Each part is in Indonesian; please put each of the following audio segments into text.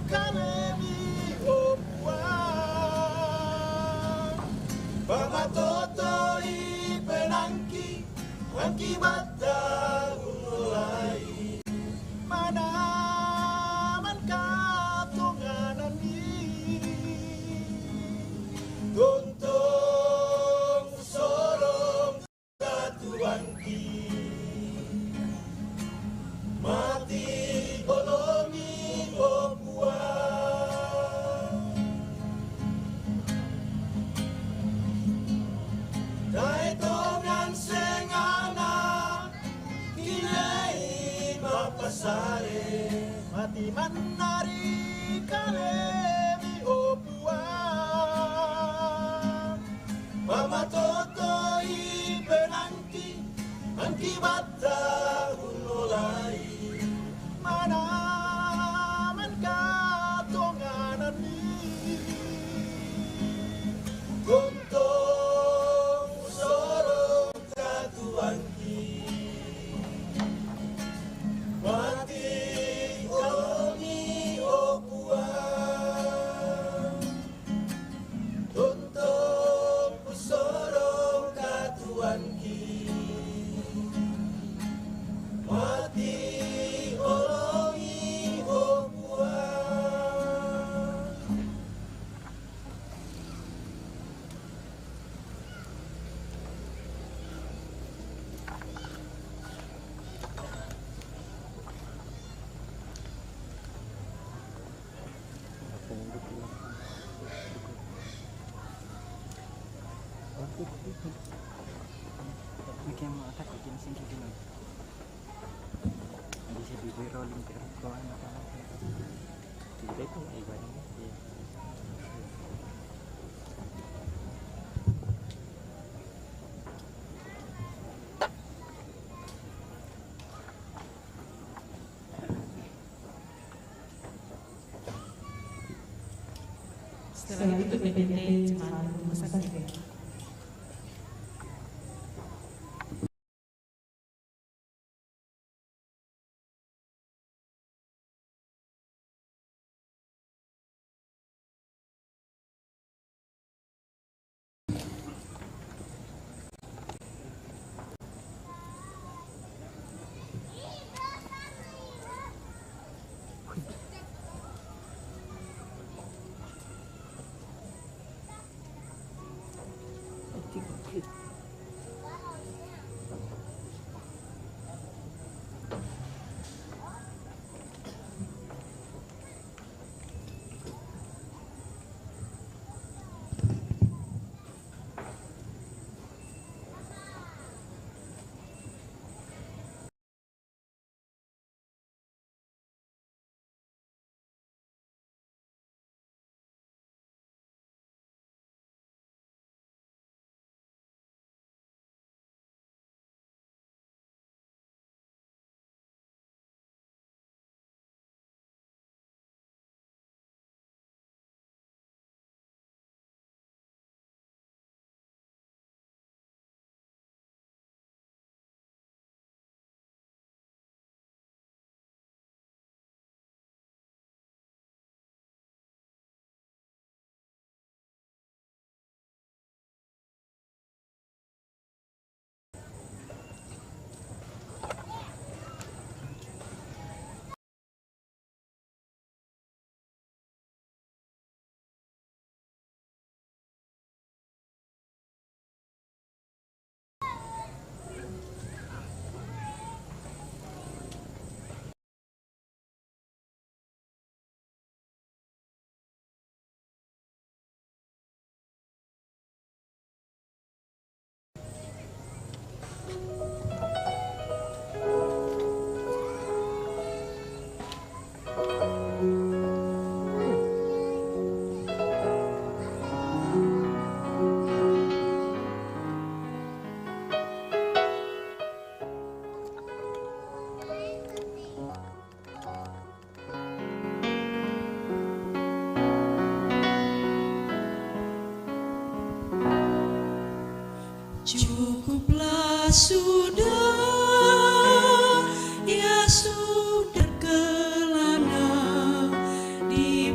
kalemi opuang pamatotoi penangki angki bata ulai manaman katonganan ni tontong sorong katuanki mati bolomi opuang dai tongan sengana kinai mapasare mati manari kalemi opuang mama totoi penanti angki bata unolai manaman katonganan ni gontong sorong katuanki mati kami opuang gontong sorong katuanki mati olongi opuang. Bikin mau attack bikin singkir dulu. Bisa di rolling ke bawah apa? Tidak itu ibaratnya. Setelah itu PPT cuma rumah sakit. Cukuplah sudah, ya sudah kelana di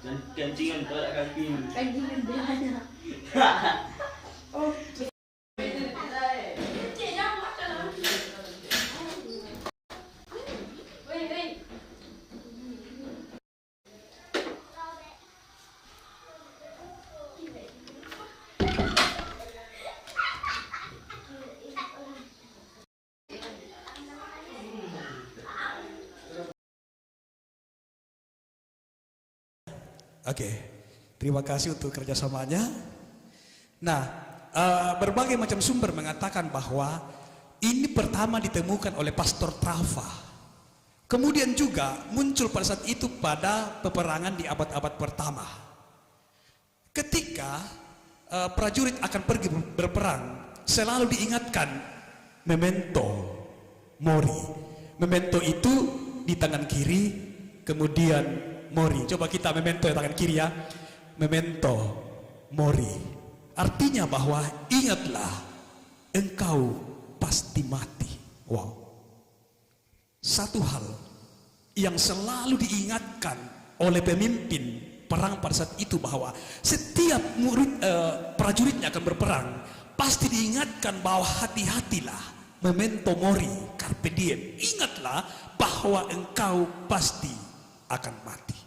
Kencingan pada kaki. Kanjingan belanya. Oh. Oke, terima kasih untuk kerjasamanya. Nah, berbagai macam sumber mengatakan bahwa ini pertama ditemukan oleh Pastor Trafa. Kemudian juga muncul pada saat itu pada peperangan di abad-abad pertama. Ketika prajurit akan pergi berperang, selalu diingatkan memento mori. Memento itu di tangan kiri, kemudian mori. Coba kita memento ya tangan kiri ya. Memento mori. Artinya bahwa ingatlah engkau pasti mati. Wow. Satu hal yang selalu diingatkan oleh pemimpin perang pada saat itu bahwa setiap prajuritnya akan berperang pasti diingatkan bahwa hati-hatilah. Memento mori, carpe diem. Ingatlah bahwa engkau pasti akan mati.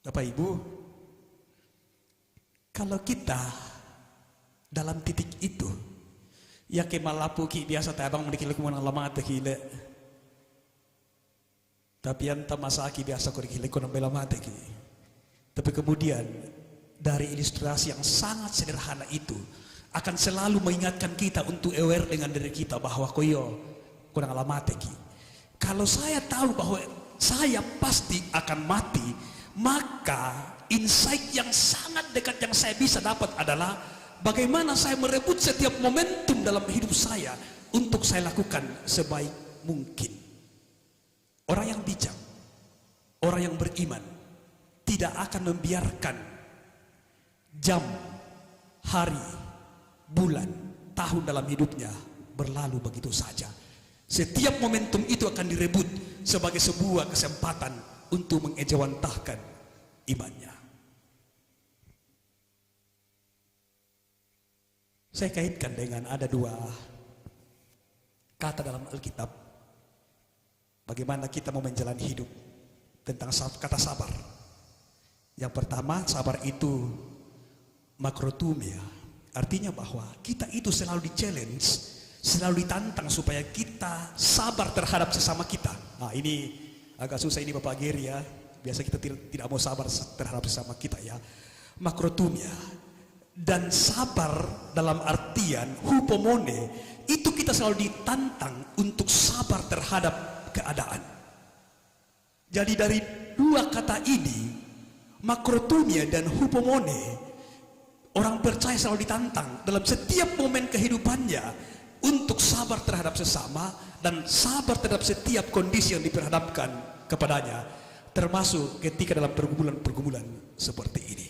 Bapak Ibu, kalau kita dalam titik itu, ya kemalapu ki biasa tabang mendikile kumanang lama tekile. Tapi anta masaki biasa ko dikile ko nang lama ki. Tapi kemudian dari ilustrasi yang sangat sederhana itu akan selalu mengingatkan kita untuk aware dengan diri kita bahwa koyo kurang lama ki. Kalau saya tahu bahwa saya pasti akan mati, maka insight yang sangat dekat yang saya bisa dapat adalah bagaimana saya merebut setiap momentum dalam hidup saya untuk saya lakukan sebaik mungkin. Orang yang bijak, orang yang beriman tidak akan membiarkan jam, hari, bulan, tahun dalam hidupnya berlalu begitu saja. Setiap momentum itu akan direbut sebagai sebuah kesempatan untuk mengejawantahkan imannya. Saya kaitkan dengan ada dua kata dalam Alkitab. Bagaimana kita mau menjalani hidup tentang kata sabar. Yang pertama, sabar itu makrotumia. Artinya bahwa kita itu selalu di-challenge, selalu ditantang supaya kita sabar terhadap sesama kita. Nah, ini agak susah ini Bapak Geri ya. Biasa kita tidak mau sabar terhadap sesama kita ya. Makrotumia. Dan sabar dalam artian hupomone, itu kita selalu ditantang untuk sabar terhadap keadaan. Jadi dari dua kata ini, makrotumia dan hupomone, orang percaya selalu ditantang dalam setiap momen kehidupannya untuk sabar terhadap sesama dan sabar terhadap setiap kondisi yang diperhadapkan kepadanya, termasuk ketika dalam pergumulan-pergumulan seperti ini.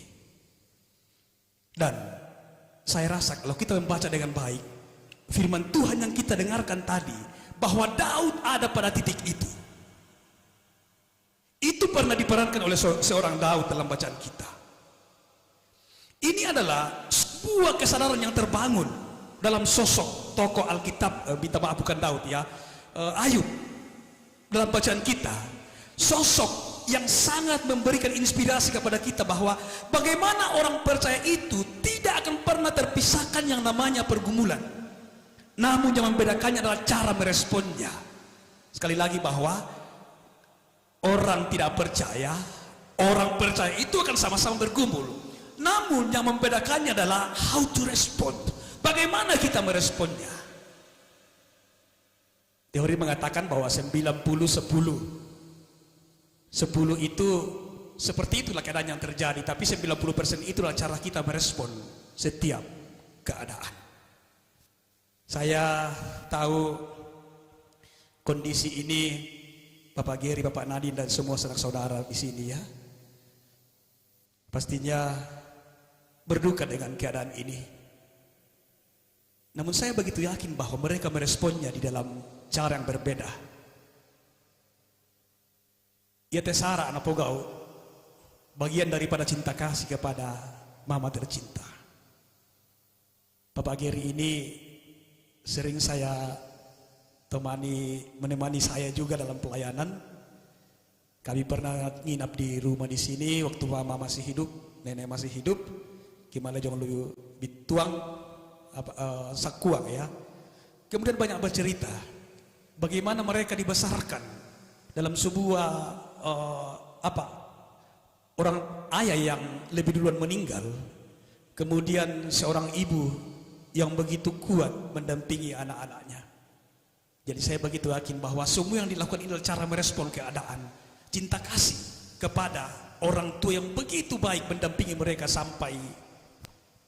Dan saya rasa kalau kita membaca dengan baik firman Tuhan yang kita dengarkan tadi, bahwa Daud ada pada titik itu. Itu pernah diperankan oleh seorang Daud dalam bacaan kita. Ini adalah sebuah kesadaran yang terbangun dalam sosok tokoh Alkitab, minta maaf bukan Daud ya, Ayub. Dalam bacaan kita, sosok yang sangat memberikan inspirasi kepada kita bahwa bagaimana orang percaya itu tidak akan pernah terpisahkan yang namanya pergumulan. Namun yang membedakannya adalah cara meresponnya. Sekali lagi bahwa orang tidak percaya, orang percaya itu akan sama-sama bergumul. Namun yang membedakannya adalah how to respond. Bagaimana kita meresponnya? Teori mengatakan bahwa 90-10. 10 itu seperti itulah keadaan yang terjadi, tapi 90% itulah cara kita merespon setiap keadaan. Saya tahu kondisi ini Bapak Geri, Bapak Nadine dan semua sanak saudara di sini ya. Pastinya berduka dengan keadaan ini. Namun saya begitu yakin bahwa mereka meresponnya di dalam cara yang berbeda. Ya tesara anak pogau bagian daripada cinta kasih kepada mama tercinta. Bapak Geri ini sering saya menemani saya juga dalam pelayanan. Kami pernah nginap di rumah di sini waktu mama masih hidup, nenek masih hidup. Gimana jangan lu bituang sakuang ya. Kemudian banyak bercerita bagaimana mereka dibesarkan dalam sebuah orang ayah yang lebih duluan meninggal, kemudian seorang ibu yang begitu kuat mendampingi anak-anaknya. Jadi saya begitu yakin bahwa semua yang dilakukan ini adalah cara merespon keadaan, cinta kasih kepada orang tua yang begitu baik mendampingi mereka sampai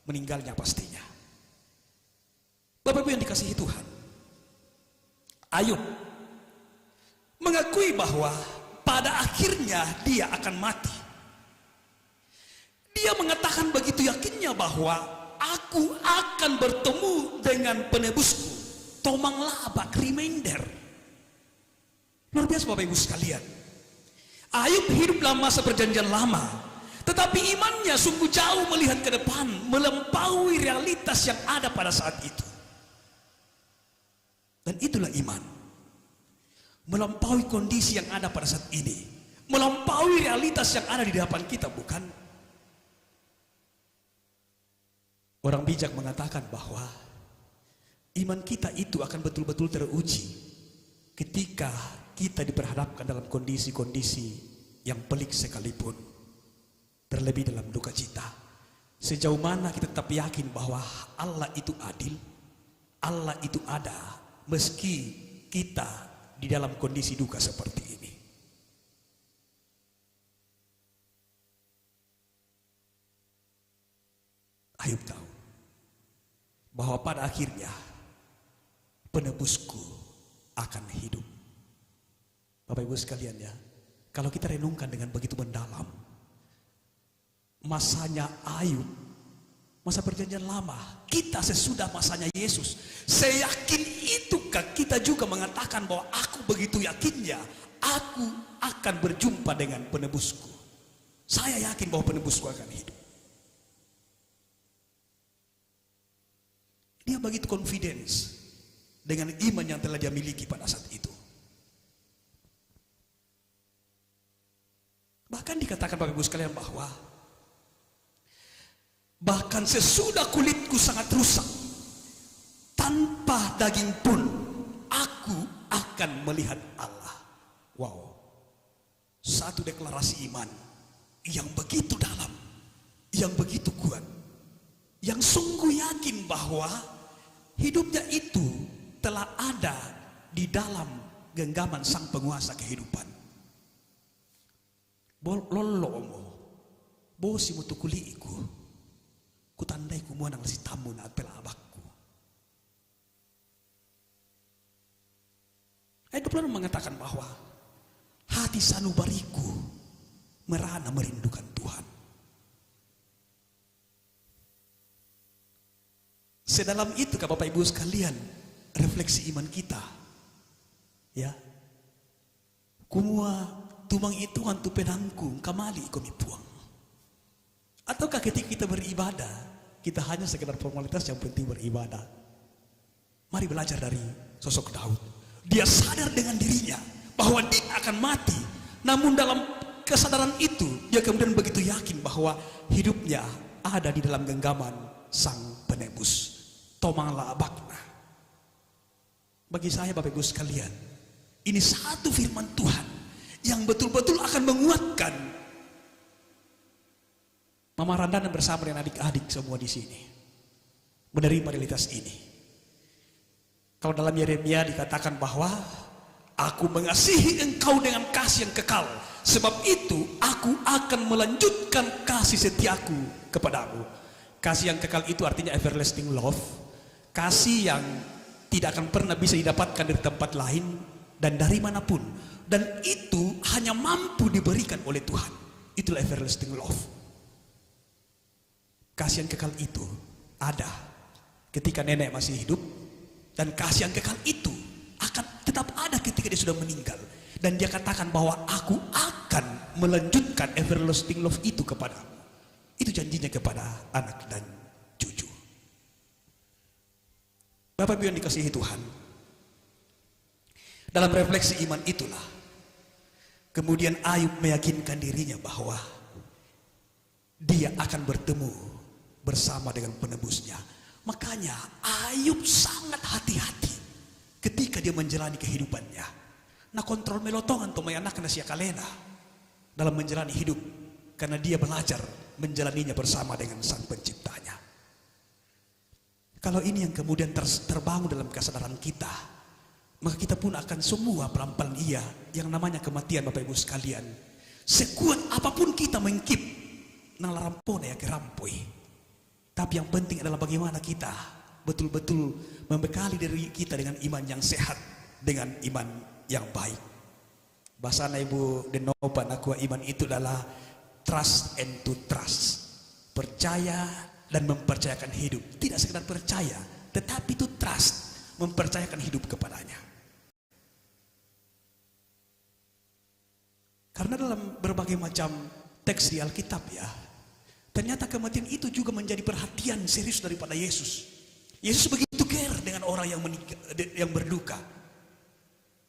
meninggalnya pastinya. Bapak Ibu yang dikasihi Tuhan, Ayub mengakui bahwa pada akhirnya dia akan mati. Dia mengatakan begitu yakinnya bahwa aku akan bertemu dengan penebusku. Tomang labak reminder. Luar biasa Bapak Ibu sekalian. Ayub hidup dalam masa perjanjian lama, tetapi imannya sungguh jauh melihat ke depan, melampaui realitas yang ada pada saat itu. Dan itulah iman. Melampaui kondisi yang ada pada saat ini, melampaui realitas yang ada di depan kita, bukan? Orang bijak mengatakan bahwa iman kita itu akan betul-betul teruji ketika kita diperhadapkan dalam kondisi-kondisi yang pelik sekalipun, terlebih dalam duka cita. Sejauh mana kita tetap yakin bahwa Allah itu adil, Allah itu ada, meski kita di dalam kondisi duka seperti ini. Ayub tahu bahwa pada akhirnya penebusku akan hidup. Bapak Ibu sekalian ya, kalau kita renungkan dengan begitu mendalam, masanya Ayub, masa perjanjian lama, kita sesudah masanya Yesus, saya yakin itukah kita juga mengatakan bahwa aku begitu yakinnya, aku akan berjumpa dengan penebusku. Saya yakin bahwa penebusku akan hidup. Dia begitu confidence dengan iman yang telah dia miliki pada saat itu. Bahkan dikatakan Bapak Ibu sekalian bahwa bahkan sesudah kulitku sangat rusak, tanpa daging pun aku akan melihat Allah. Wow, satu deklarasi iman yang begitu dalam, yang begitu kuat, yang sungguh yakin bahwa hidupnya itu telah ada di dalam genggaman sang penguasa kehidupan. Lolomo bosi mutukuliiku kutandai kumuanang si tamu na pelabakku. Ayat 26 mengatakan bahwa hati sanubariku merana merindukan Tuhan. Sedalam itu Bapak Ibu sekalian refleksi iman kita, ya. Kumua tumang itu hantu penangkung kamali komi puang. Ataukah ketika kita beribadah, kita hanya sekedar formalitas yang penting beribadah? Mari belajar dari sosok Daud. Dia sadar dengan dirinya bahwa dia akan mati, namun dalam kesadaran itu dia kemudian begitu yakin bahwa hidupnya ada di dalam genggaman sang penebus. Tomang labakna. Bagi saya Bapak Ibu sekalian, ini satu firman Tuhan yang betul-betul akan menguatkan Mama Randana bersama dengan adik-adik semua di sini menerima realitas ini. Kalau dalam Yeremia dikatakan bahwa aku mengasihi engkau dengan kasih yang kekal, sebab itu aku akan melanjutkan kasih setiaku kepadamu. Kasih yang kekal itu artinya everlasting love, kasih yang tidak akan pernah bisa didapatkan dari tempat lain dan dari manapun, dan itu hanya mampu diberikan oleh Tuhan. Itulah everlasting love. Kasih yang kekal itu ada ketika nenek masih hidup, dan kasih yang kekal itu akan tetap ada ketika dia sudah meninggal. Dan dia katakan bahwa aku akan melanjutkan everlasting love itu kepadamu. Itu janjinya kepada anak dan cucu. Bapak Ibu yang dikasihi Tuhan, dalam refleksi iman itulah kemudian Ayub meyakinkan dirinya bahwa dia akan bertemu bersama dengan penebusnya. Makanya Ayub sangat hati-hati ketika dia menjalani kehidupannya. Nah, kontrol melotongan to anak na siya kalena dalam menjalani hidup, karena dia belajar menjalaninya bersama dengan Sang Penciptanya. Kalau ini yang kemudian terbangun dalam kesadaran kita, maka kita pun akan semua pelan-pelan iya yang namanya kematian, Bapak Ibu sekalian. Sekuat apapun kita mengkip nang larampona ya kerampoi. Tapi yang penting adalah bagaimana kita betul-betul membekali diri kita dengan iman yang sehat, dengan iman yang baik. Bahasa Ibu Denopa nakua iman itu adalah trust and to trust. Percaya dan mempercayakan hidup. Tidak sekedar percaya, tetapi itu trust, mempercayakan hidup kepadanya. Karena dalam berbagai macam teks di Alkitab ya, ternyata kematian itu juga menjadi perhatian serius daripada Yesus. Yesus begitu care dengan orang yang berduka.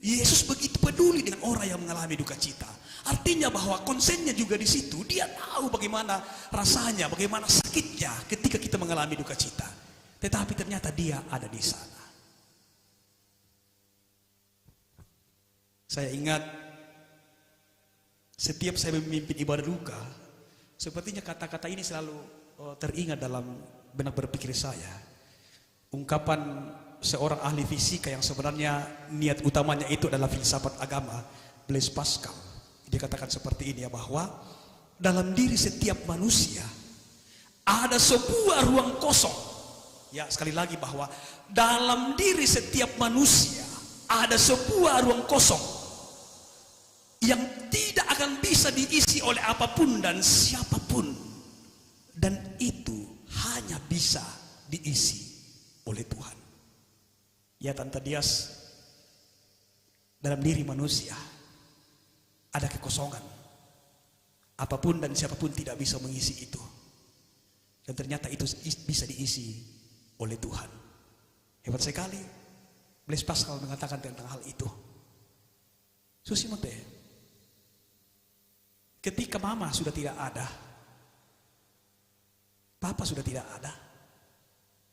Yesus begitu peduli dengan orang yang mengalami duka cita. Artinya bahwa konsennya juga di situ. Dia tahu bagaimana rasanya, bagaimana sakitnya ketika kita mengalami duka cita. Tetapi ternyata dia ada di sana. Saya ingat setiap saya memimpin ibadah duka, sepertinya kata-kata ini selalu teringat dalam benak berpikir saya. Ungkapan seorang ahli fisika yang sebenarnya niat utamanya itu adalah filsafat agama, Blaise Pascal. Dia katakan seperti ini ya, bahwa dalam diri setiap manusia ada sebuah ruang kosong. Ya, sekali lagi bahwa dalam diri setiap manusia ada sebuah ruang kosong yang tidak akan bisa diisi oleh apapun dan siapapun. Dan itu hanya bisa diisi oleh Tuhan. Ya Tante Dias, dalam diri manusia ada kekosongan. Apapun dan siapapun tidak bisa mengisi itu. Dan ternyata itu bisa diisi oleh Tuhan. Hebat sekali. Blaise Pascal mengatakan tentang hal itu. Susi Monte, ketika mama sudah tidak ada, papa sudah tidak ada,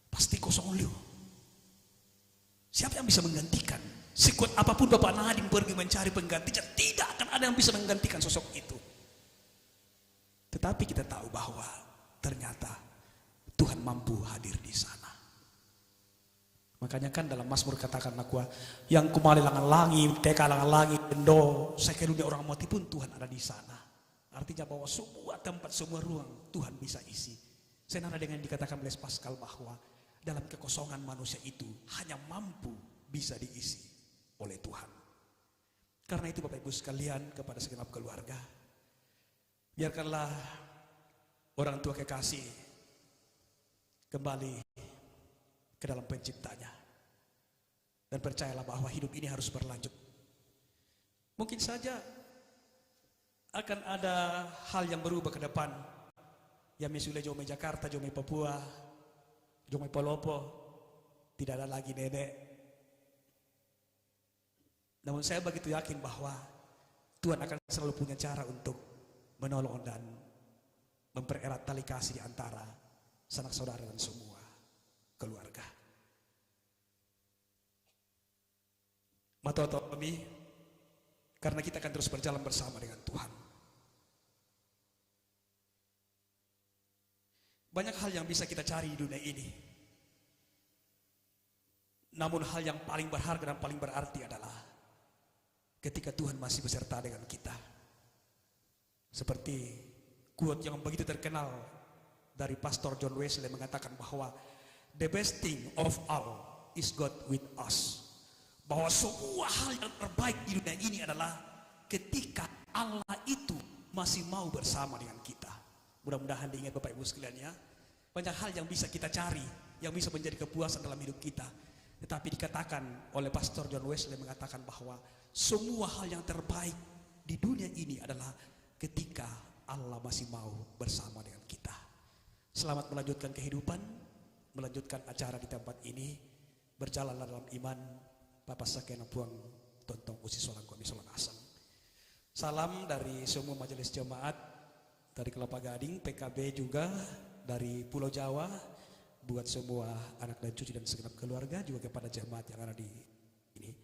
pasti kosong liu. Siapa yang bisa menggantikan? Sekuat apapun Bapak Nadiem pergi mencari penggantinya, tidak akan ada yang bisa menggantikan sosok itu. Tetapi kita tahu bahwa ternyata Tuhan mampu hadir di sana. Makanya kan dalam Mazmur katakan aku yang kumalilangan langit, tekalangan langit, bendo, saya dunia orang mati pun Tuhan ada di sana. Artinya bahwa semua tempat, semua ruang Tuhan bisa isi. Senada dengan dikatakan Blaise Pascal bahwa dalam kekosongan manusia itu hanya mampu bisa diisi oleh Tuhan. Karena itu Bapak Ibu sekalian, kepada segenap keluarga, biarkanlah orang tua kekasih kembali ke dalam Penciptanya. Dan percayalah bahwa hidup ini harus berlanjut. Mungkin saja akan ada hal yang berubah ke depan. Ya misalnya jauh Jakarta, jauh Papua, jauh Palopo, tidak ada lagi nenek. Namun saya begitu yakin bahwa Tuhan akan selalu punya cara untuk menolong dan mempererat tali kasih di antara sanak saudara dan semua keluarga. Matoto kami, karena kita akan terus berjalan bersama dengan Tuhan. Banyak hal yang bisa kita cari di dunia ini. Namun hal yang paling berharga dan paling berarti adalah ketika Tuhan masih beserta dengan kita. Seperti quote yang begitu terkenal dari Pastor John Wesley mengatakan bahwa the best thing of all is God with us. Bahwa semua hal yang terbaik di dunia ini adalah ketika Allah itu masih mau bersama dengan kita. Mudah-mudahan diingat Bapak Ibu sekalian ya. Banyak hal yang bisa kita cari, yang bisa menjadi kepuasan dalam hidup kita. Tetapi dikatakan oleh Pastor John Wesley mengatakan bahwa semua hal yang terbaik di dunia ini adalah ketika Allah masih mau bersama dengan kita. Selamat melanjutkan kehidupan, melanjutkan acara di tempat ini, berjalan dalam iman. Bapak Sakena Puang Tontong Usi Solang Komi Solang Asang. Salam dari semua majelis jemaat, dari Kelapa Gading, PKB juga, dari Pulau Jawa, buat semua anak dan cucu dan segenap keluarga, juga kepada jemaat yang ada di ini.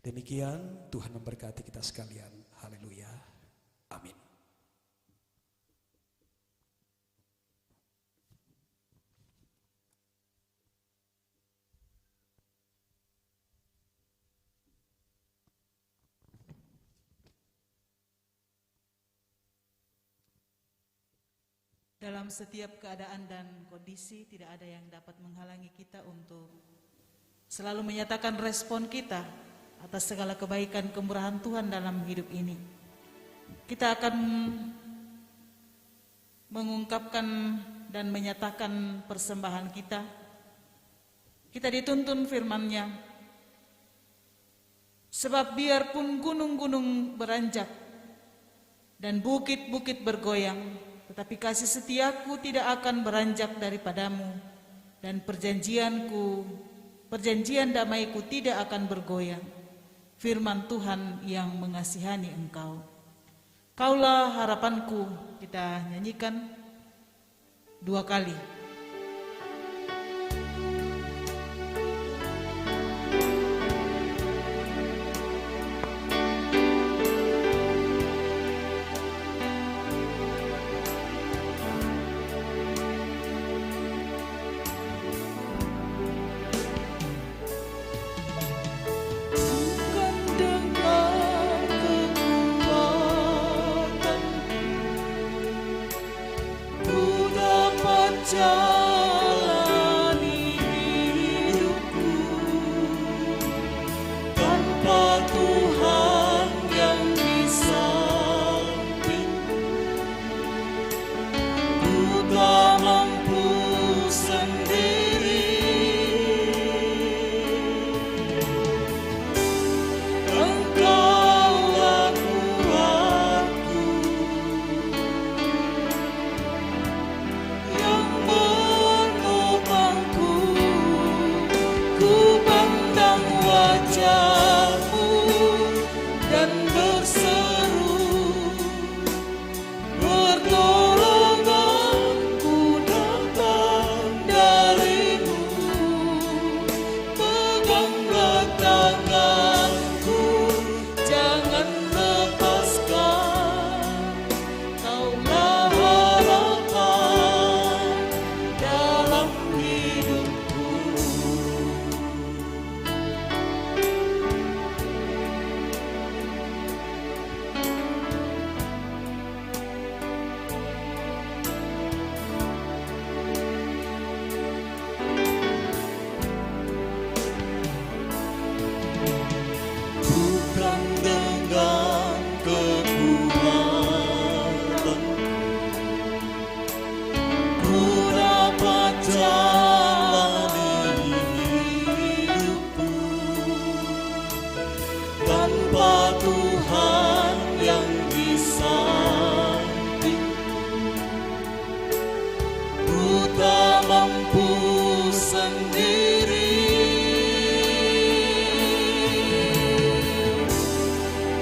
Demikian, Tuhan memberkati kita sekalian. Haleluya. Amin. Dalam setiap keadaan dan kondisi tidak ada yang dapat menghalangi kita untuk selalu menyatakan respon kita atas segala kebaikan kemurahan Tuhan dalam hidup ini. Kita akan mengungkapkan dan menyatakan persembahan kita. Kita dituntun firman-Nya. Sebab biarpun gunung-gunung beranjak dan bukit-bukit bergoyang, tetapi kasih setiaku tidak akan beranjak daripadamu, dan perjanjian damaiku tidak akan bergoyang. Firman Tuhan yang mengasihani engkau. Kaulah harapanku. Kita nyanyikan 2 kali. Jalani hidupku tanpa Tuhan yang di sampingku. Ku tak mampu sendiri. Engkaulah kuatku yang menopangku. Ku pandang wajah-Mu dan berseru, pertolonganku datang dari-Mu. Peganglah tanganku, jangan lepaskan. Kaulah harapan dalam hidupku. Bukan dengan kekuatan ku dapat jalani hidupku tanpa Tuhan yang di sampingku. Ku tak mampu sendiri.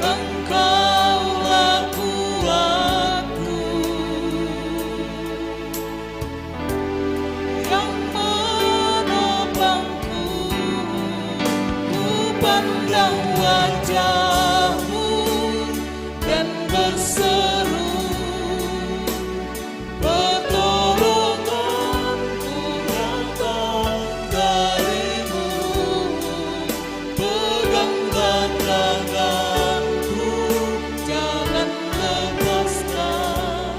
Engkaulah kuatku yang menopangku. Ku pandang wajah-Mu dan berseru, pertolonganku datang dari-Mu. Peganglah tanganku, jangan lepaskan.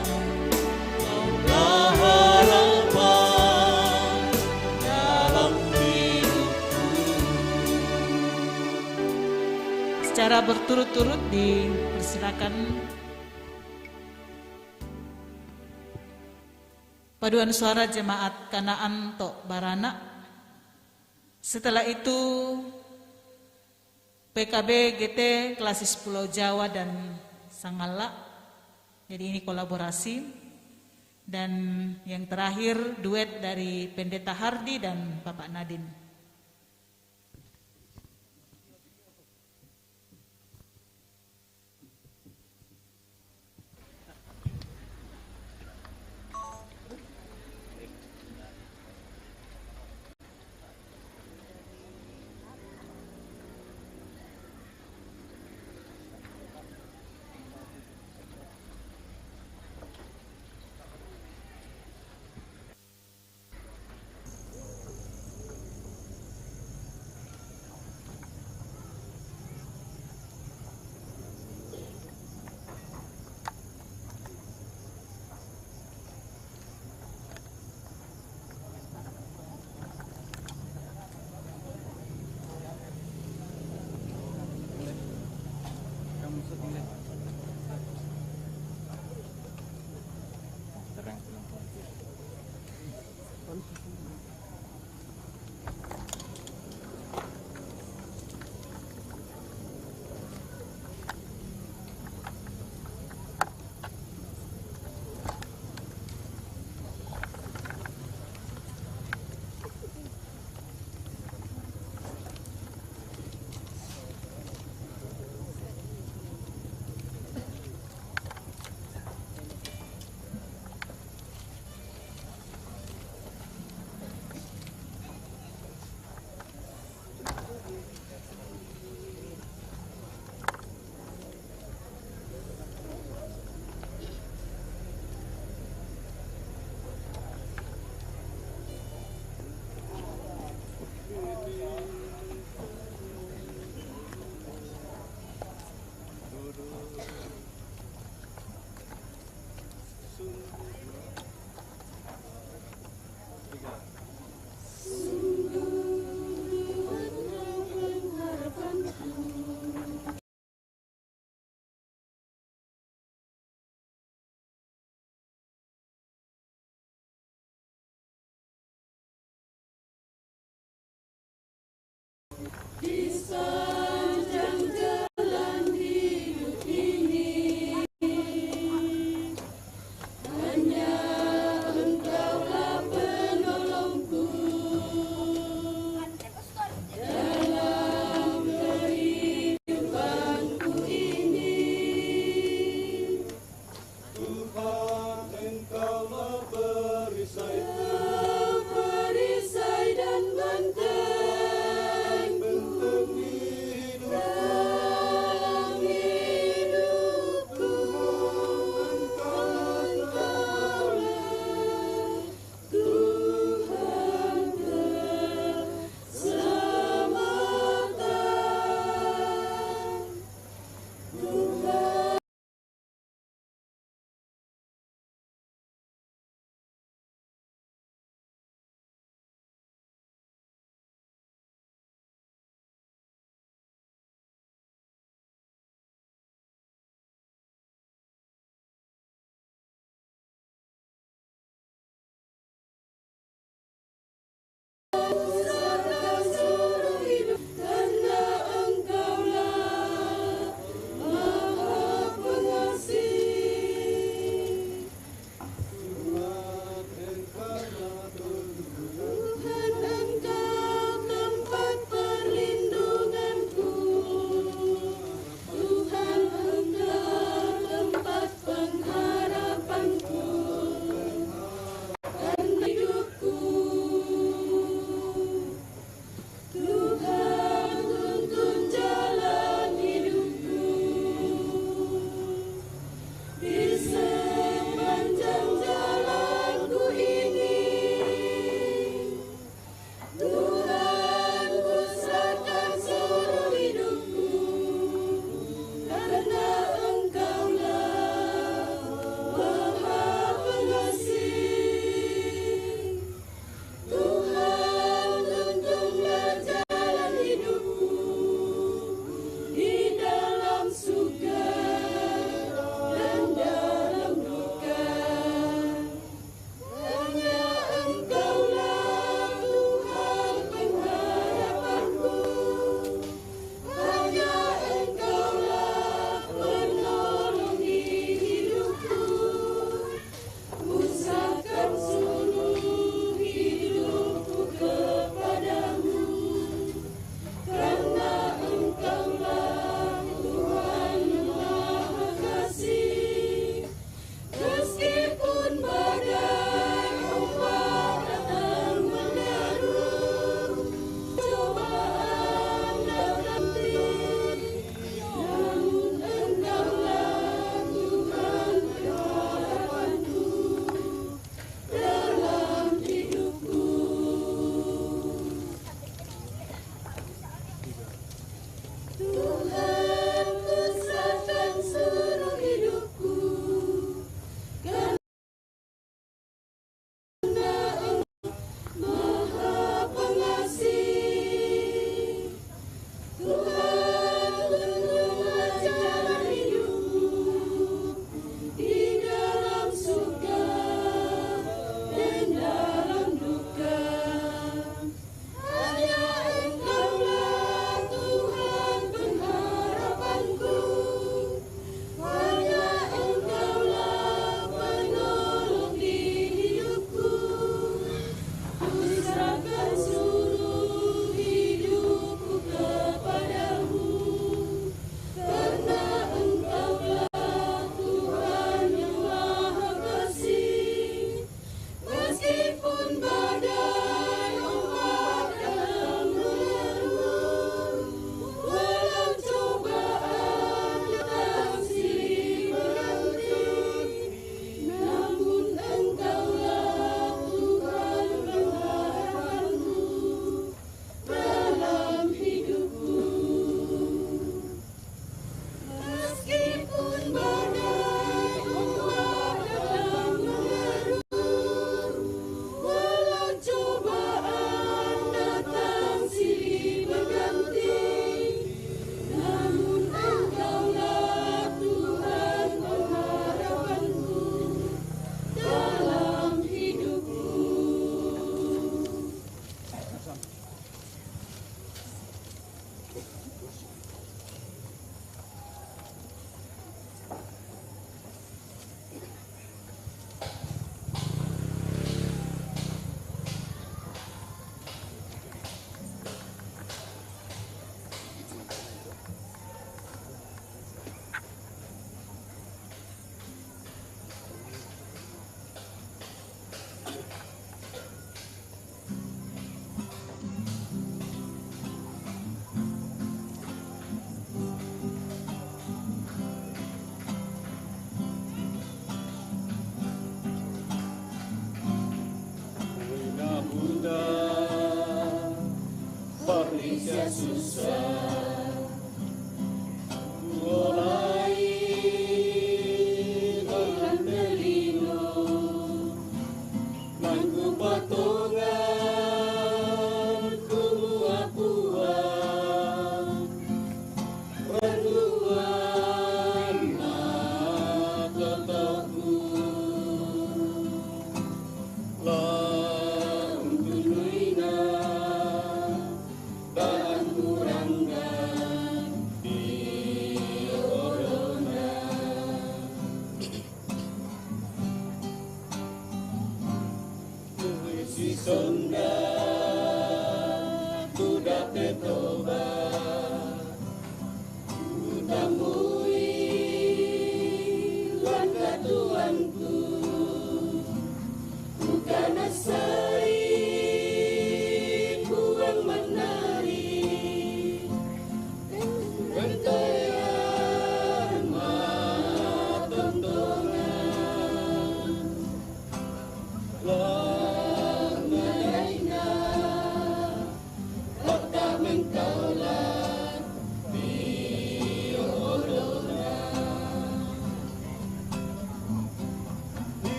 Kaulah harapan dalam hidupku. Secara berturut-turut dipersilakan paduan suara jemaat Kanaan Tok Barana Setelah itu PKB GT Klasis Pulau Jawa dan Sangala. Jadi ini kolaborasi. Dan yang terakhir duet dari Pendeta Hardi dan Bapak Nadine.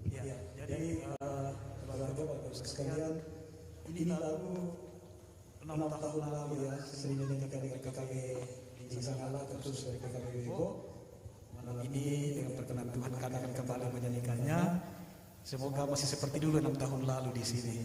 Ya, jadi Bapak-Bapak sekalian, ini lagu 6 tahun lalu ya, sering dinyanyikan dengan PKB di Sangala, terus dari PKB Bebo. Malam ini dengan perkenan Tuhan kami akan kembali menyanyikannya. Semoga masih seperti dulu 6 tahun lalu di sini.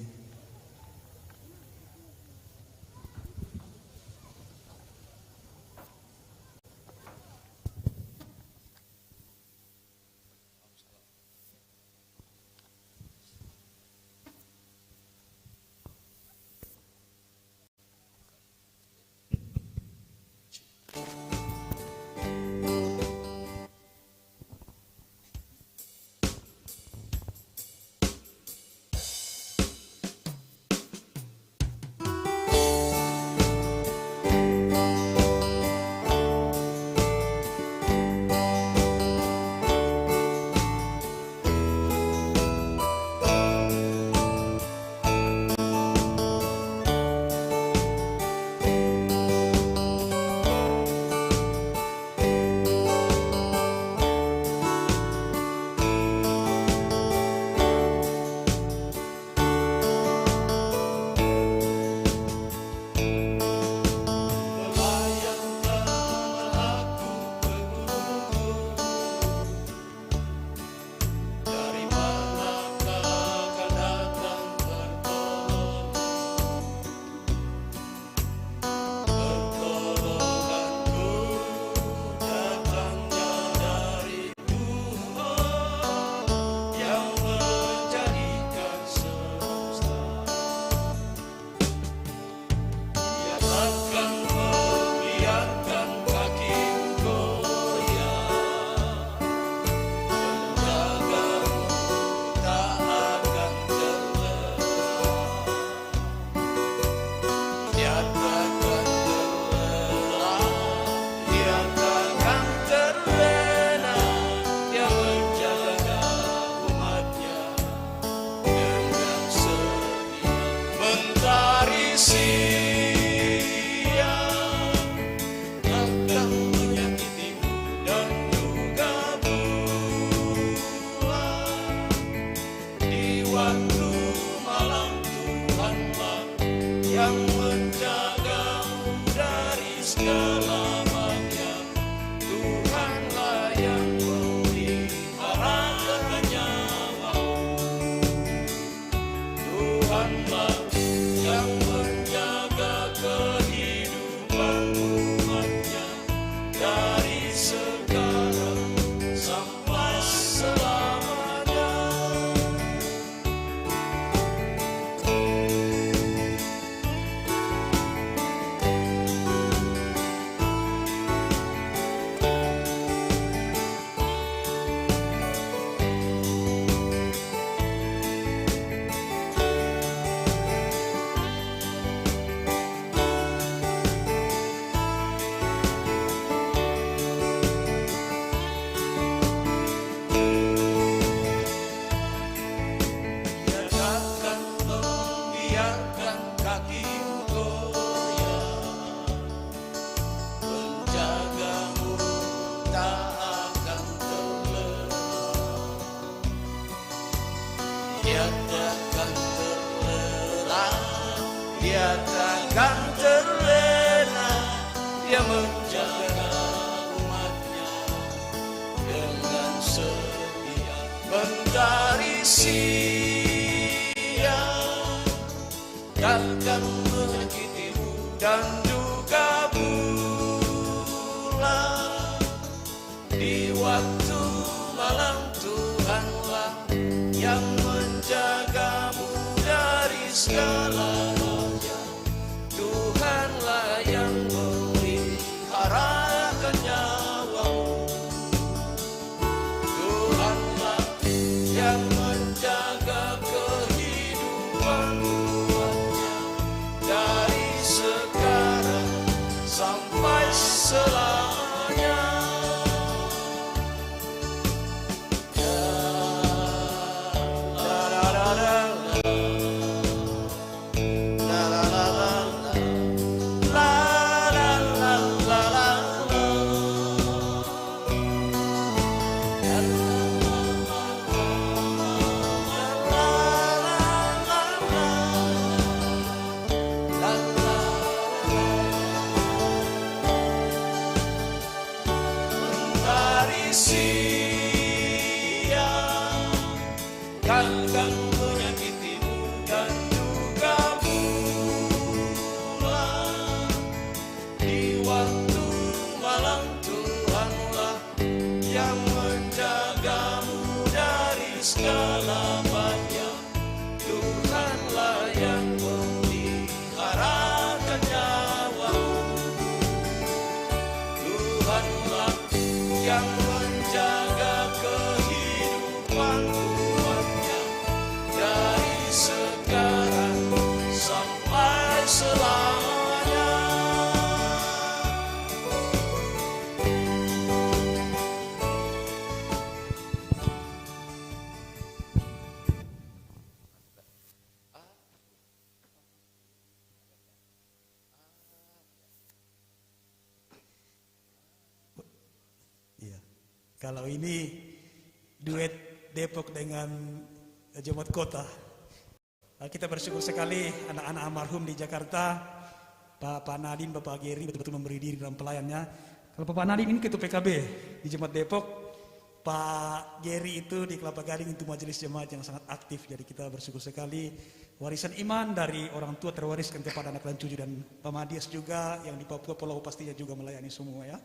Dia takkan terlena, dia menjaga umatnya dengan setia. Mentari siang takkan menyakitimu dan juga bulan. Di waktu malam Tuhanlah yang menjagamu dari segala bahaya. Tuhanlah yang memeliharakan nyawamu. Tuhanlah yang menjaga kehidupan umatnya dari sekarang bantuannya dari sekarang sampai selamanya. Iya. Kalau ini duet Depok dengan Jemaat Kota. Kita bersyukur sekali anak-anak almarhum di Jakarta, Pak Nadiem, Bapak Geri betul-betul memberi diri dalam pelayannya. Kalau Bapak Nadiem ini ketua PKB di Jemaat Depok, Pak Geri itu di Kelapa Gading itu majelis jemaat yang sangat aktif. Jadi kita bersyukur sekali warisan iman dari orang tua terwariskan kepada anak dan cucu, dan Pak Madias juga yang di Papua Pulau pastinya juga melayani semua ya.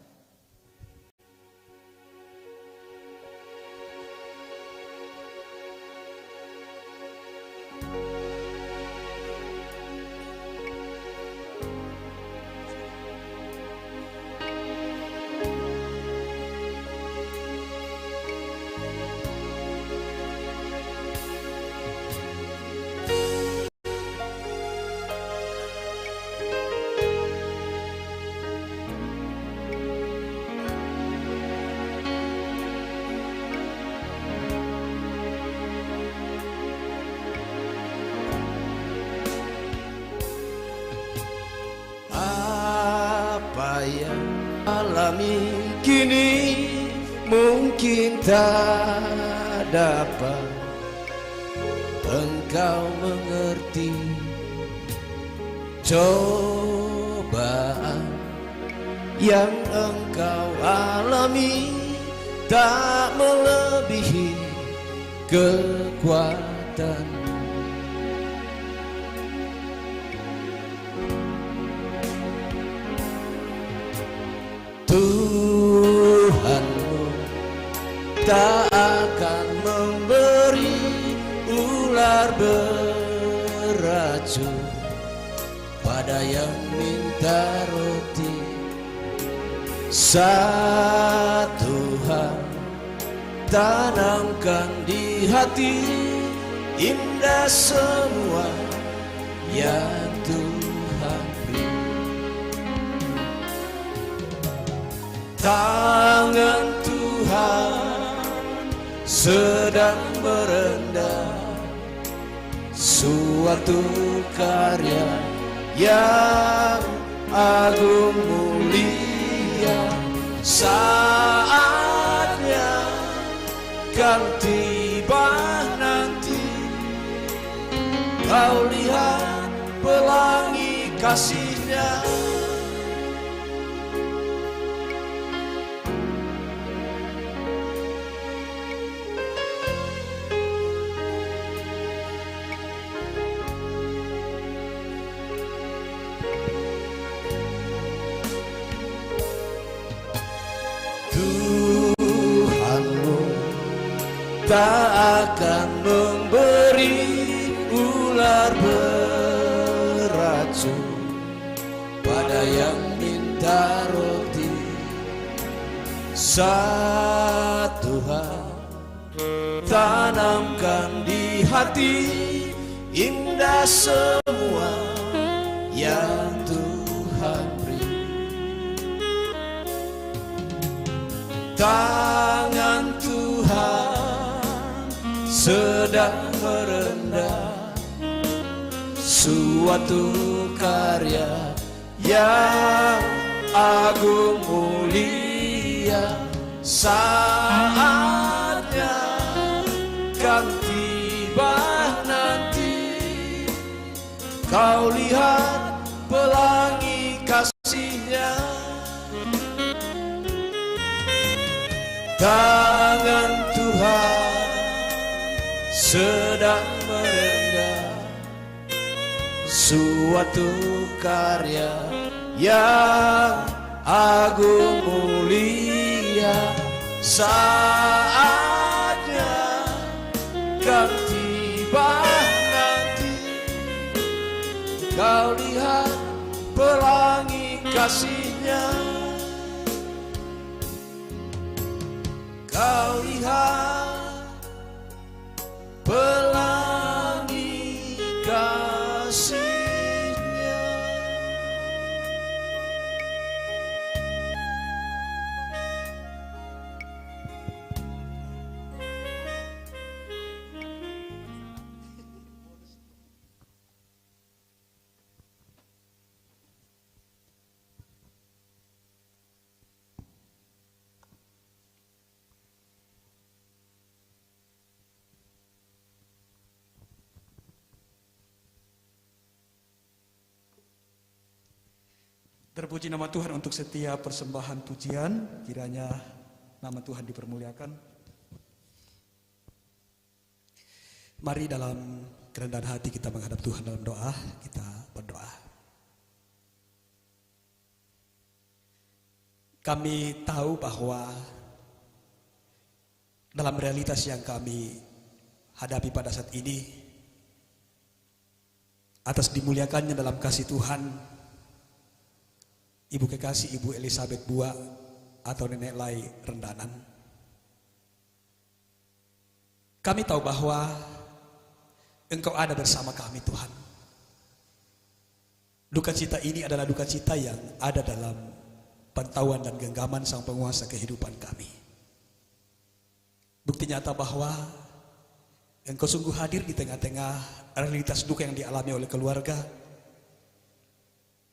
Apa yang alami kini mungkin tak dapat engkau mengerti. Cobaan yang engkau alami tak melebihi kekuatan. Tuhanmu tak akan memberi ular beracun pada yang minta roti. Satu hal tanamkan di hati, indah semua yang Tuhan beri. Tangan Tuhan sedang merendah suatu karya yang agung mulia. Saatnya kan tiba nanti, kau lihat pelangi kasih-Nya. Tuhanmu tak akan memberi ular beracun pada yang minta roti. Satu hal tanamkan di hati, indah semua yang Tuhan beri. Tangan Tuhan sedang merendah suatu karya yang agung mulia. Saatnya kan tiba nanti, kau lihat pelangi kasih-Nya. Tangan Tuhan sedang merendah suatu karya yang agung mulia. Saatnya kan tiba nanti, kau lihat pelangi kasih-Nya. Kau lihat Terpuji nama Tuhan untuk setiap persembahan pujian. Kiranya nama Tuhan dipermuliakan. Mari dalam kerendahan hati kita menghadap Tuhan dalam doa. Kita berdoa. Kami tahu bahwa dalam realitas yang kami hadapi pada saat ini, atas dimuliakannya dalam kasih Tuhan Ibu kekasih Ibu Elizabeth Bua atau Nenek Lai Rendanan. Kami tahu bahwa Engkau ada bersama kami, Tuhan. Duka cita ini adalah duka cita yang ada dalam pantauan dan genggaman Sang Penguasa kehidupan kami. Bukti nyata bahwa Engkau sungguh hadir di tengah-tengah realitas duka yang dialami oleh keluarga.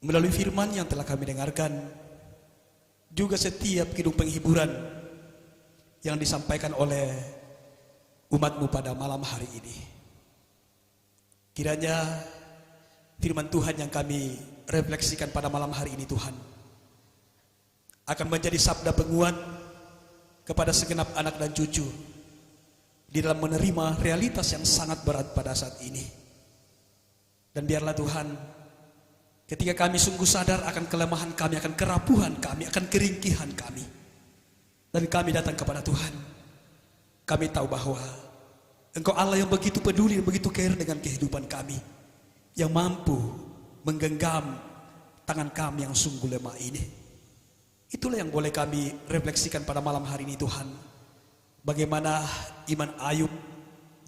Melalui firman yang telah kami dengarkan, juga setiap kidung penghiburan yang disampaikan oleh umat-Mu pada malam hari ini. Kiranya firman Tuhan yang kami refleksikan pada malam hari ini, Tuhan, akan menjadi sabda penguat kepada segenap anak dan cucu di dalam menerima realitas yang sangat berat pada saat ini. Dan biarlah Tuhan, ketika kami sungguh sadar akan kelemahan kami, akan kerapuhan kami, akan keringkihan kami, dan kami datang kepada Tuhan, kami tahu bahwa Engkau Allah yang begitu peduli dan begitu care dengan kehidupan kami, yang mampu menggenggam tangan kami yang sungguh lemah ini. Itulah yang boleh kami refleksikan pada malam hari ini, Tuhan. Bagaimana iman Ayub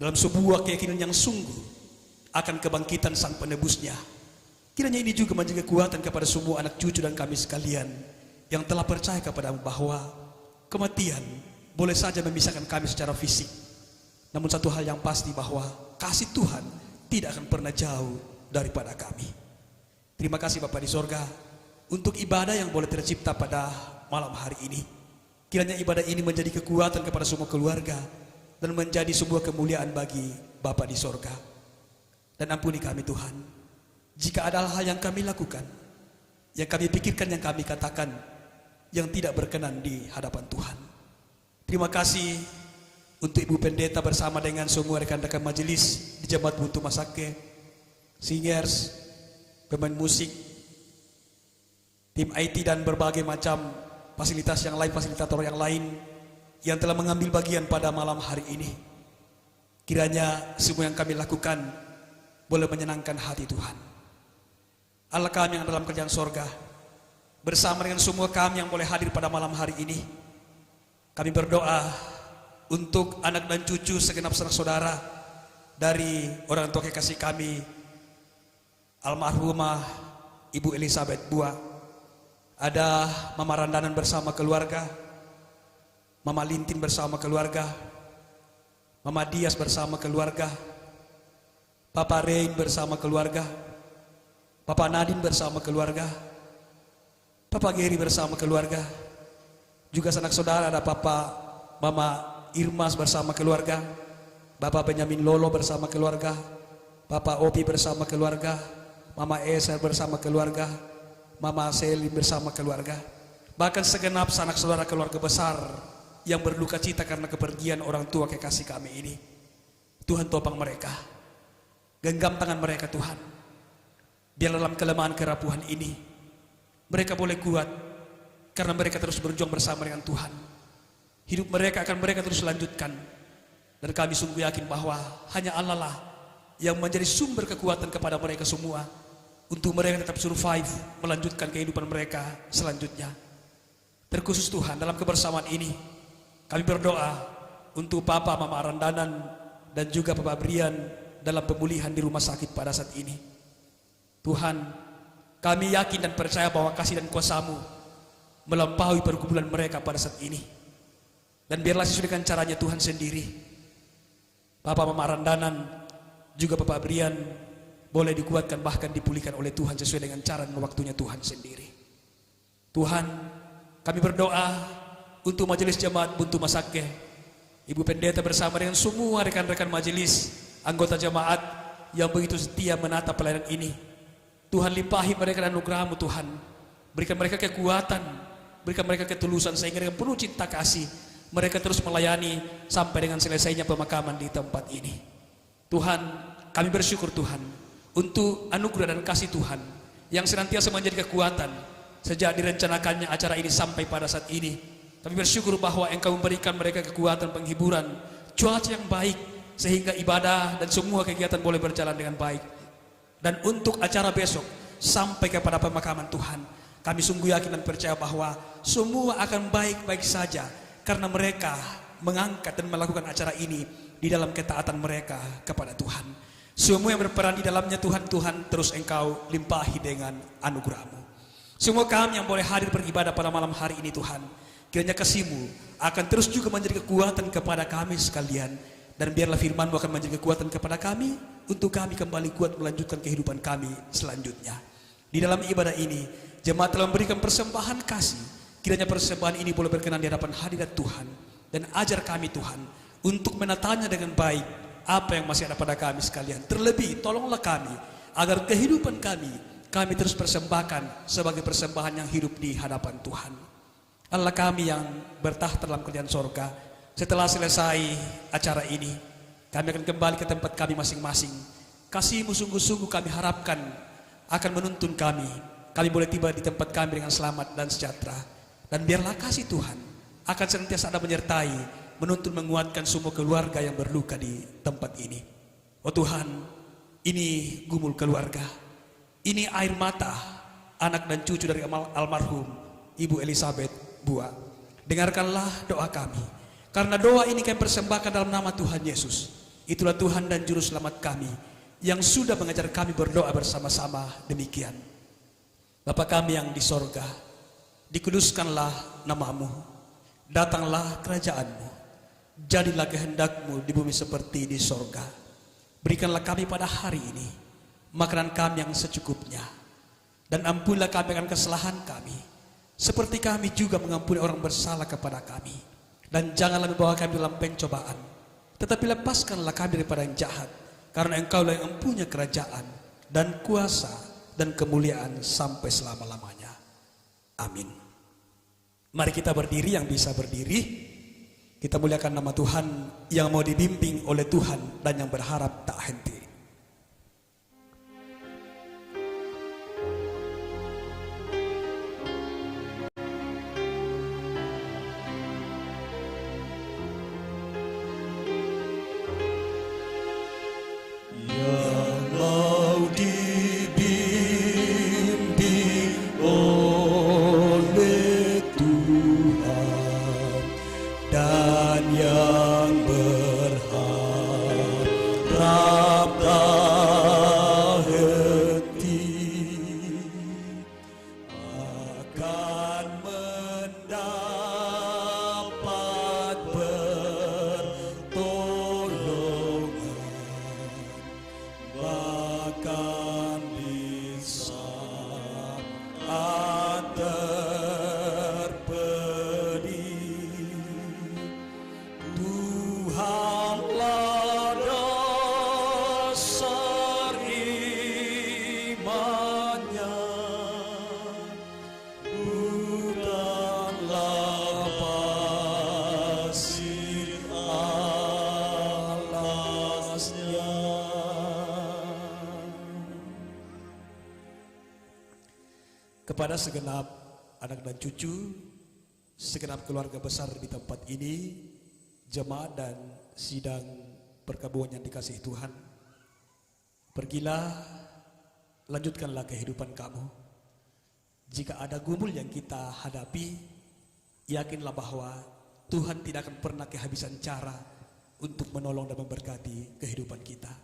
dalam sebuah keyakinan yang sungguh akan kebangkitan Sang Penebusnya. Kiranya ini juga menjadi kekuatan kepada semua anak cucu dan kami sekalian yang telah percaya kepada-Mu bahwa kematian boleh saja memisahkan kami secara fisik, namun satu hal yang pasti bahwa kasih Tuhan tidak akan pernah jauh daripada kami. Terima kasih Bapa di sorga untuk ibadah yang boleh tercipta pada malam hari ini. Kiranya ibadah ini menjadi kekuatan kepada semua keluarga dan menjadi sebuah kemuliaan bagi Bapa di sorga. Dan ampuni kami Tuhan, jika ada hal yang kami lakukan, yang kami pikirkan, yang kami katakan, yang tidak berkenan di hadapan Tuhan. Terima kasih untuk Ibu Pendeta bersama dengan semua rekan-rekan majelis di Jemaat Buntu Masake, singers, pemain musik, tim IT dan berbagai macam fasilitas yang lain, fasilitator yang lain yang telah mengambil bagian pada malam hari ini. Kiranya semua yang kami lakukan boleh menyenangkan hati Tuhan. Allah kami yang dalam kerajaan sorga, bersama dengan semua kami yang boleh hadir pada malam hari ini, kami berdoa untuk anak dan cucu segenap sanak saudara dari orang tua kekasih kami, almarhumah Ibu Elizabeth Bua. Ada Mama Randanan bersama keluarga, Mama Lintin bersama keluarga, Mama Dias bersama keluarga, Papa Rain bersama keluarga, Papa Nadine bersama keluarga, Papa Geri bersama keluarga, juga sanak saudara ada Papa Mama Irmas bersama keluarga, Bapak Benyamin Lolo bersama keluarga, Papa Opi bersama keluarga, Mama Eser bersama keluarga, Mama Selin bersama keluarga, bahkan segenap sanak saudara keluarga besar yang berduka cita karena kepergian orang tua kekasih kami ini. Tuhan topang mereka, genggam tangan mereka Tuhan. Biar dalam kelemahan kerapuhan ini mereka boleh kuat, karena mereka terus berjuang bersama dengan Tuhan. Hidup mereka akan mereka terus lanjutkan. Dan kami sungguh yakin bahwa hanya Allah lah yang menjadi sumber kekuatan kepada mereka semua, untuk mereka tetap survive, melanjutkan kehidupan mereka selanjutnya. Terkhusus Tuhan, dalam kebersamaan ini kami berdoa untuk Papa Mama Randanan dan juga Papa Brian dalam pemulihan di rumah sakit pada saat ini. Tuhan, kami yakin dan percaya bahwa kasih dan kuasa-Mu melampaui pergumulan mereka pada saat ini. Dan biarlah sesuai dengan caranya Tuhan sendiri, Papa Mama Randanan juga Papa Brian boleh dikuatkan, bahkan dipulihkan oleh Tuhan sesuai dengan cara dan waktunya Tuhan sendiri. Tuhan, kami berdoa untuk majelis jemaat Buntu Masake, Ibu Pendeta bersama dengan semua rekan-rekan majelis, anggota jemaat yang begitu setia menata pelayanan ini. Tuhan limpahi mereka dan anugerah-Mu Tuhan, Berikan mereka kekuatan, berikan mereka ketulusan sehingga dengan penuh cinta kasih mereka terus melayani sampai dengan selesainya pemakaman di tempat ini. Tuhan, kami bersyukur Tuhan untuk anugerah dan kasih Tuhan yang senantiasa menjadi kekuatan sejak direncanakannya acara ini sampai pada saat ini. Kami bersyukur bahwa Engkau memberikan mereka kekuatan penghiburan, cuaca yang baik sehingga ibadah dan semua kegiatan boleh berjalan dengan baik. Dan untuk acara besok sampai kepada pemakaman Tuhan, kami sungguh yakin dan percaya bahwa semua akan baik-baik saja karena mereka mengangkat dan melakukan acara ini di dalam ketaatan mereka kepada Tuhan. Semua yang berperan di dalamnya Tuhan terus Engkau limpahi dengan anugerah-Mu. Semua kami yang boleh hadir beribadah pada malam hari ini Tuhan, kiranya kasih-Mu akan terus juga menjadi kekuatan kepada kami sekalian. Dan biarlah firman-Mu akan menjadi kekuatan kepada kami untuk kami kembali kuat melanjutkan kehidupan kami selanjutnya. Di dalam ibadah ini, jemaat telah memberikan persembahan kasih. Kiranya persembahan ini boleh berkenan di hadapan hadirat Tuhan. Dan ajar kami Tuhan untuk menatanya dengan baik apa yang masih ada pada kami sekalian. Terlebih tolonglah kami agar kehidupan kami terus persembahkan sebagai persembahan yang hidup di hadapan Tuhan. Allah kami yang bertahta dalam kerajaan sorga, setelah selesai acara ini kami akan kembali ke tempat kami masing-masing. Kasih-Mu sungguh-sungguh kami harapkan akan menuntun kami boleh tiba di tempat kami dengan selamat dan sejahtera. Dan biarlah kasih Tuhan akan senantiasa ada menyertai, menuntun, menguatkan semua keluarga yang berluka di tempat ini. Oh Tuhan, ini gumul keluarga, ini air mata anak dan cucu dari almarhum Ibu Elizabeth Bua. Dengarkanlah doa kami, karena doa ini kami persembahkan dalam nama Tuhan Yesus. Itulah Tuhan dan Juru Selamat kami yang sudah mengajar kami berdoa bersama-sama demikian. Bapa kami yang di sorga, dikuduskanlah nama-Mu, datanglah kerajaan-Mu, jadilah kehendak-Mu di bumi seperti di sorga. Berikanlah kami pada hari ini makanan kami yang secukupnya, dan ampunilah kami akan kesalahan kami, seperti kami juga mengampuni orang bersalah kepada kami. Dan janganlah membawa kami dalam pencobaan, tetapi lepaskanlah kami daripada yang jahat, karena Engkau-lah yang mempunyai kerajaan dan kuasa dan kemuliaan sampai selama-lamanya. Amin. Mari kita berdiri, yang bisa berdiri. Kita muliakan nama Tuhan yang mau dibimbing oleh Tuhan dan yang berharap tak henti. Kepada segenap anak dan cucu, segenap keluarga besar di tempat ini, jemaat dan sidang perkabungan yang dikasihi Tuhan, pergilah, lanjutkanlah kehidupan kamu. Jika ada gumul yang kita hadapi, yakinlah bahwa Tuhan tidak akan pernah kehabisan cara untuk menolong dan memberkati kehidupan kita.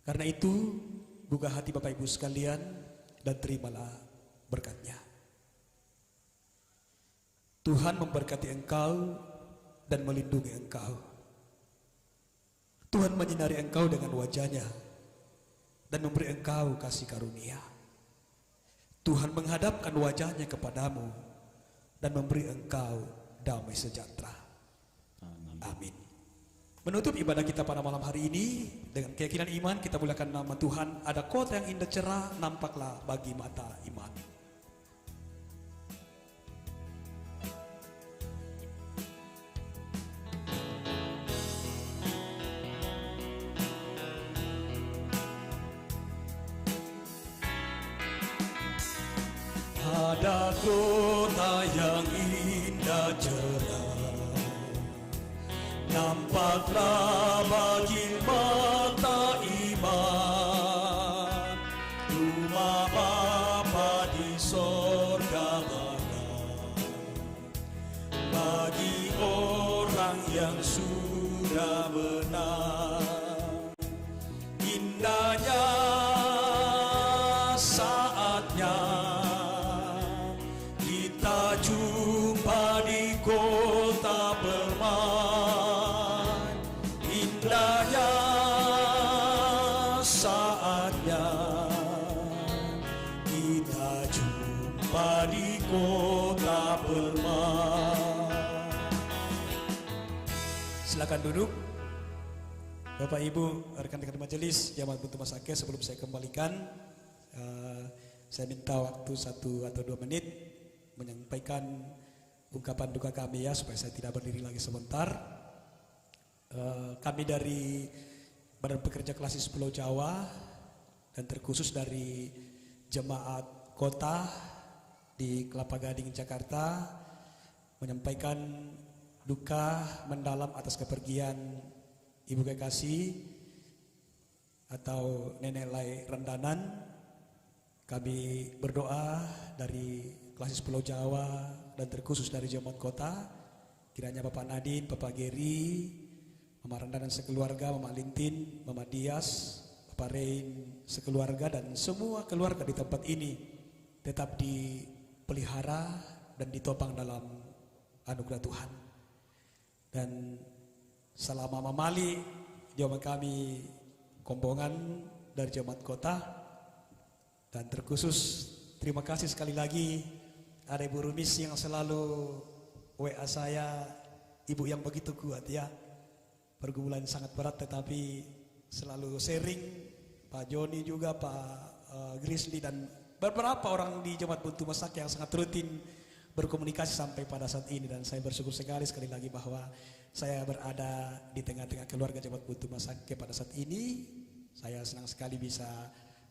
Karena itu, buka hati Bapak Ibu sekalian dan terimalah berkat-Nya. Tuhan memberkati engkau dan melindungi engkau. Tuhan menyinari engkau dengan wajah-Nya dan memberi engkau kasih karunia. Tuhan menghadapkan wajah-Nya kepadamu dan memberi engkau damai sejahtera. Amin. Menutup ibadah kita pada malam hari ini dengan keyakinan iman, kita muliakan nama Tuhan. Ada kota yang indah cerah nampaklah bagi mata iman. pada kota yang indah cerah, nampaklah bagi mata iman rumah Bapa di sorga mana. Bagi orang yang sudah benar, indahnya saatnya kita jumpa di kota permai. Indahnya saatnya kita jumpa di kota permai. Silakan duduk. Bapak Ibu, rekan-rekan majelis, jamaah Buntu Masake, sebelum saya kembalikan, saya minta waktu 1 atau 2 menit menyampaikan ungkapan duka kami ya, supaya saya tidak berdiri lagi sebentar. Kami dari Badan Pekerja Klasis Pulau Jawa dan terkhusus dari Jemaat Kota di Kelapa Gading, Jakarta, menyampaikan duka mendalam atas kepergian Ibu Kekasih atau Nenek Lai Rendanan. Kami berdoa dari Klasis Pulau Jawa dan terkhusus dari Jemaat Kota, kiranya Bapak Nadine, Bapak Geri, Mama Rendanan sekeluarga, Mama Lintin, Mama Dias, Bapak Rein sekeluarga, dan semua keluarga di tempat ini tetap dipelihara dan ditopang dalam anugerah Tuhan. Dan selama memali jemaat kami Kombongan dari Jemaat Kota, dan terkhusus terima kasih sekali lagi ada Ibu Rumis yang selalu WA saya, ibu yang begitu kuat ya, pergumulan sangat berat tetapi selalu sharing. Pak Joni juga, Pak Grizzly, dan beberapa orang di Jemaat Buntu Masake yang sangat rutin berkomunikasi sampai pada saat ini. Dan saya bersyukur sekali lagi bahwa saya berada di tengah-tengah keluarga Jemaat Buntu Masake pada saat ini. Saya senang sekali bisa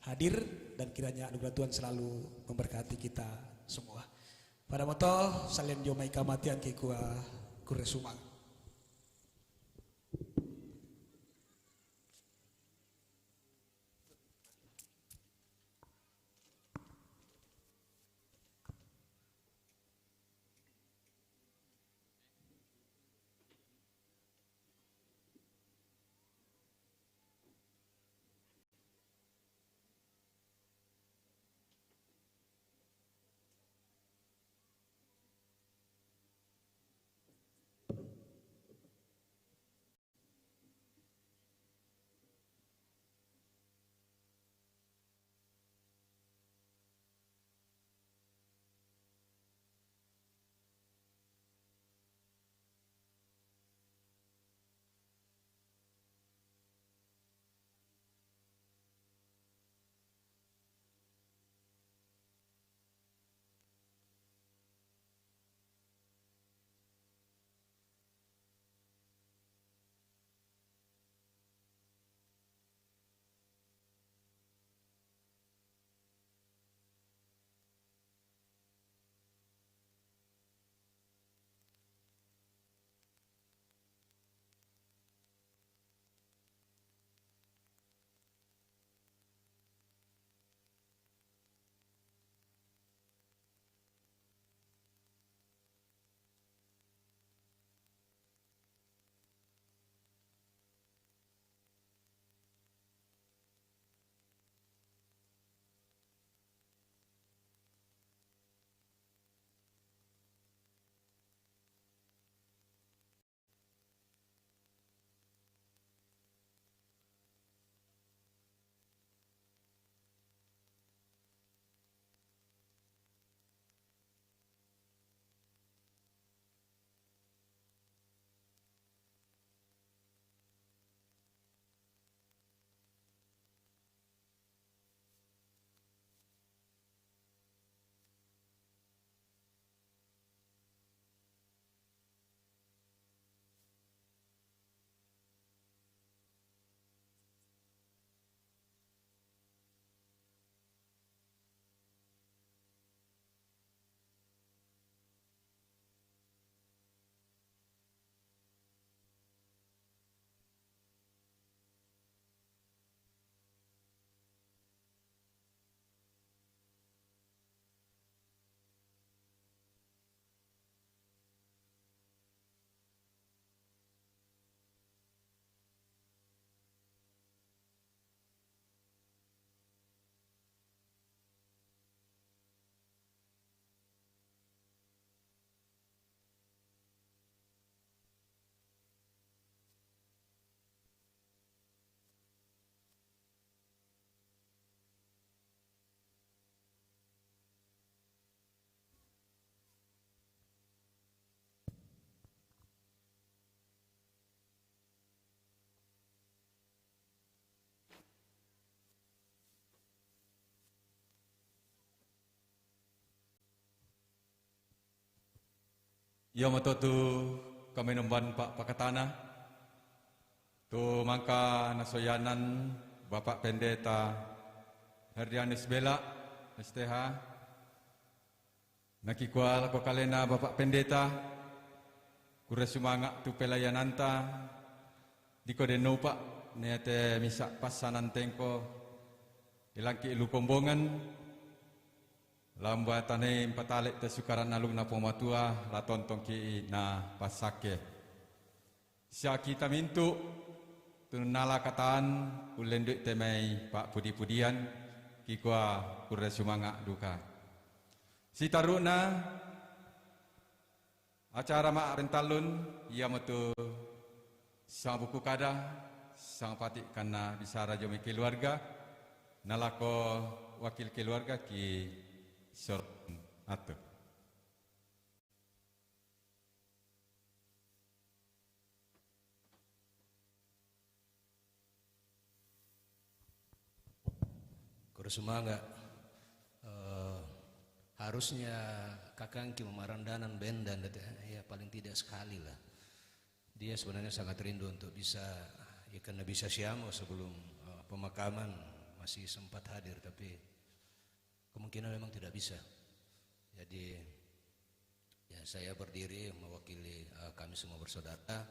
hadir dan kiranya anugerah Tuhan selalu memberkati kita semua. Pada moto salian jomai kamatian kikua kuresumang. Ya matotu kami nemban Pak Pakatana tu mangka nasoyanan Bapak Pendeta Herdianus Bela STH nakikual ko kalena Bapak Pendeta kure sumanga tu pelayananta diko deno Pak niate misa pasanan tengko ilangki ilu kombongan lambatane patalik te sukaran nalung na pomatua la tontong ki na pasake sia kita mintu tunala kataan ulenduk temai Pak Pudi-pudian kikwa kure sumanga duka sitaruna acara mak rentalun ia metu sang buku kada sang patik kana bisara jomi keluarga nalako wakil keluarga ki Sor atau Kurusumanga harusnya kakangki memarandanan bendan ya paling tidak sekali lah. Dia sebenarnya sangat rindu untuk bisa ya karena bisa siamo sebelum pemakaman masih sempat hadir tapi kemungkinan memang tidak bisa. Jadi ya saya berdiri mewakili kami semua bersaudara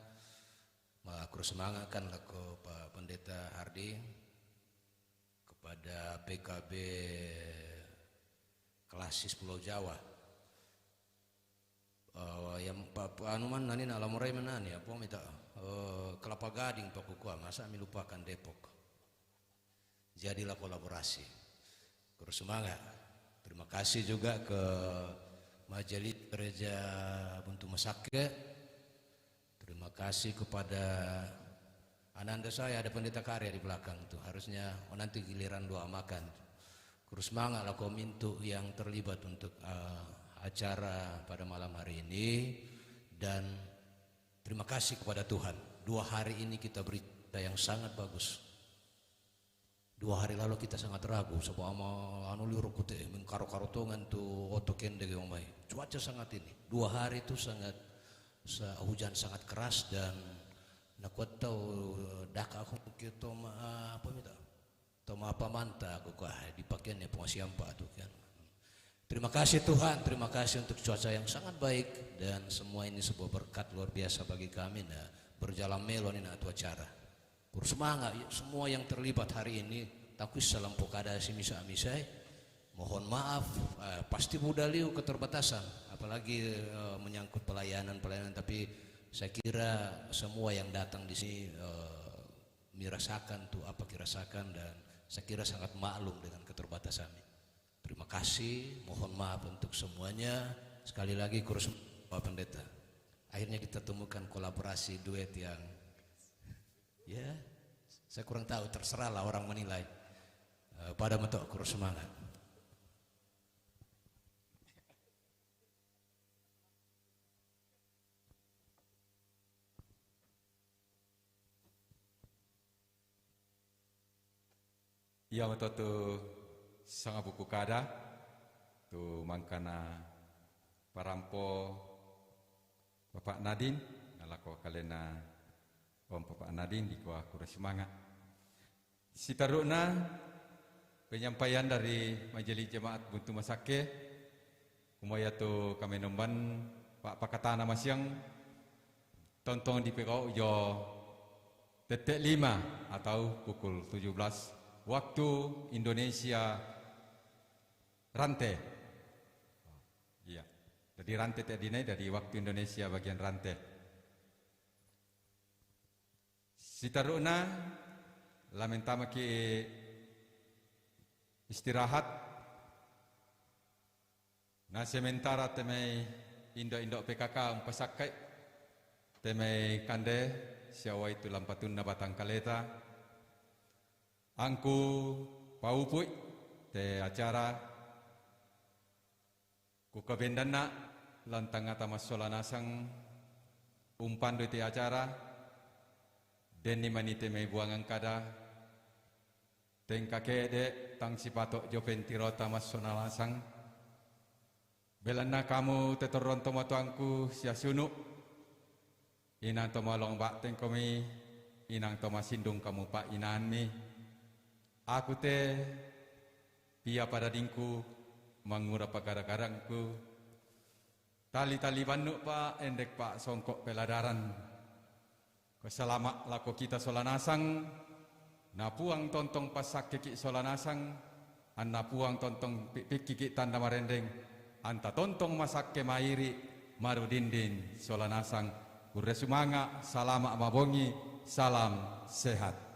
kurusumanga kan ke Pak Pendeta Hardi kepada PKB Klasis Pulau Jawa yang Pak Anuman nani alamurai menani apa minta Kelapa Gading Pak Kukua masa melupakan Depok. Jadilah kolaborasi. Kurusumanga. Terima kasih juga ke Majelis Gereja Buntu Masake. Terima kasih kepada ananda saya ada pendeta karya di belakang tuh. Harusnya nanti giliran doa makan. Kurusumanga lah komintu yang terlibat untuk acara pada malam hari ini dan terima kasih kepada Tuhan. 2 hari ini kita berita yang sangat bagus. 2 hari lalu kita sangat ragu sebab anu liru kute mengkaro-karo tongan tu oto kende ge omai. Cuaca sangat ini. 2 hari itu sangat hujan sangat keras dan nak tahu dak aku kita apa minta. Toma apa manta aku kah dipakainya pengasiampa tu kan. Terima kasih Tuhan, terima kasih untuk cuaca yang sangat baik dan semua ini sebuah berkat luar biasa bagi kami nah berjalan melon ini atu acara. Kurusumanga semua yang terlibat hari ini takut salam pokada si misa-misai mohon maaf pasti budaliu keterbatasan apalagi menyangkut pelayanan tapi saya kira semua yang datang di sini merasakan tuh apa kirasakan dan saya kira sangat maklum dengan keterbatasan ini. Terima kasih, mohon maaf untuk semuanya sekali lagi Kurusumanga Pak Pendeta akhirnya kita temukan kolaborasi duet yang ya, saya kurang tahu, terserahlah orang menilai pada metok Kurusumanga. Ya metok tu sangat buku kada tu mangkana parampo Bapak Nadine nalako kalena Om Bapak Nadine di kuah Kurusumanga. Sitaruna penyampaian dari Majelis Jemaat Buntu Masake kumaya tu kami nemban Pak Pakatana Masyang tonton di PKO jo tetek 5 atau pukul 17 waktu Indonesia rantai. Iya. Jadi rantai tadi dari waktu Indonesia bagian rantai. Sitaruna lamentama ki istirahat na sementara temai indo PKK umpasakai temai kande siawa itu lampatun na batang kaleta angku paupui te acara ku kabendana lantang atama solanasang umpan do te acara Deni manite may buangang kada teng kakede tang sipato jopen tirota mas sonalasang Belana kamu teteron toma tuangku sia sunuk. Inang toma long bak tengkomi, inang toma sindung kamu pak inan mi. Aku te pia pada dingku mangura pagarang-garangku. Tali-tali banduk pak endek pak songkok peladaran. Keselamat lako kita solanasang. Napuang tontong pasak kiki solanasang. An napuang tontong pikiki tanda marendeng. Anta tontong masak kemairi marudindin solanasang. Ure sumanga, salam mabongi, salam sehat.